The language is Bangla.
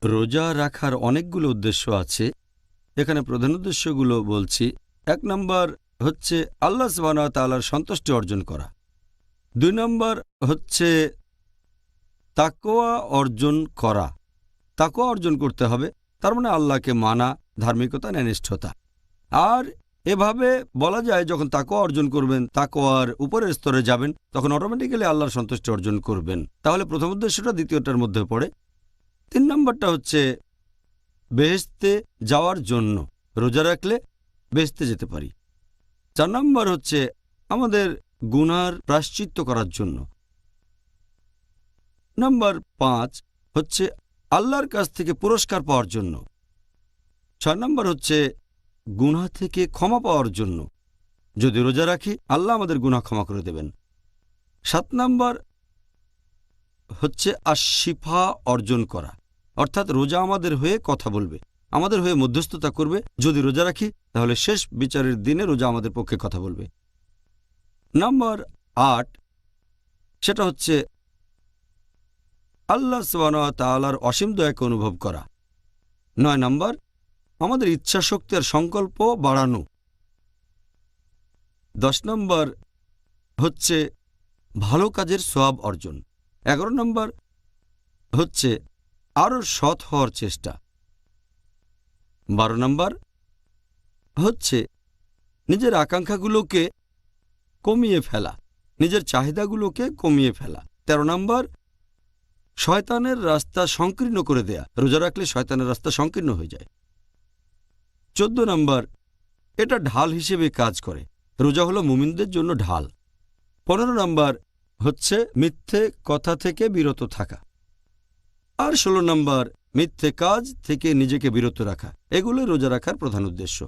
রোজা রাখার অনেকগুলো উদ্দেশ্য আছে। এখানে প্রধান উদ্দেশ্যগুলো বলছি। 1 নম্বর হচ্ছে আল্লাহ সুবহানাহু ওয়া তাআলার সন্তুষ্টি অর্জন করা। 2 নম্বর হচ্ছে তাকওয়া অর্জন করা। তাকওয়া অর্জন করতে হবে, তার মানে আল্লাহকে মানা, ধার্মিকতা, ন্যায়নিষ্ঠতা। আর এভাবে বলা যায় যখন তাকওয়া অর্জন করবেন, তাকওয়ার উপরের স্তরে যাবেন, তখন অটোমেটিক্যালি আল্লাহর সন্তুষ্টি অর্জন করবেন। তাহলে প্রথম উদ্দেশ্যটা দ্বিতীয়টার মধ্যে পড়ে। 3 নম্বরটা হচ্ছে বেহেশতে যাওয়ার জন্য। রোজা রাখলে বেহেশতে যেতে পারি। 4 নম্বর হচ্ছে আমাদের গুনার প্রায়শ্চিত্ত করার জন্য। নম্বর 5 হচ্ছে আল্লাহর কাছ থেকে পুরস্কার পাওয়ার জন্য। 6 নম্বর হচ্ছে গুনাহ থেকে ক্ষমা পাওয়ার জন্য। যদি রোজা রাখি আল্লাহ আমাদের গুনাহ ক্ষমা করে দেবেন। 7 নম্বর হচ্ছে আশিফা অর্জন করা, অর্থাৎ রোজা আমাদের হয়ে কথা বলবে, আমাদের হয়ে মধ্যস্থতা করবে। যদি রোজা রাখি তাহলে শেষ বিচারের দিনে রোজা আমাদের পক্ষে কথা বলবে। নম্বর 8 সেটা হচ্ছে আল্লাহ সুবহানাহু ওয়া তাআলার অসীম দয়াকে অনুভব করা। 9 নম্বর আমাদের ইচ্ছা শক্তি আর সংকল্প বাড়ানো। 10 নম্বর হচ্ছে ভালো কাজের সওয়াব অর্জন। 11 নম্বর হচ্ছে আরও সৎ হওয়ার চেষ্টা। 12 নম্বর হচ্ছে নিজের আকাঙ্ক্ষাগুলোকে কমিয়ে ফেলা, নিজের চাহিদাগুলোকে কমিয়ে ফেলা। 13 নম্বর শয়তানের রাস্তা সংকীর্ণ করে দেয়া। রোজা রাখলে শয়তানের রাস্তা সংকীর্ণ হয়ে যায়। 14 নম্বর এটা ঢাল হিসেবে কাজ করে। রোজা হলো মুমিনদের জন্য ঢাল। 15 নম্বর হচ্ছে মিথ্যে কথা থেকে বিরত থাকা। আর 16 নম্বর মিথ্যে কাজ থেকে নিজেকে বিরত রাখা। এগুলো রোজা রাখার প্রধান উদ্দেশ্য।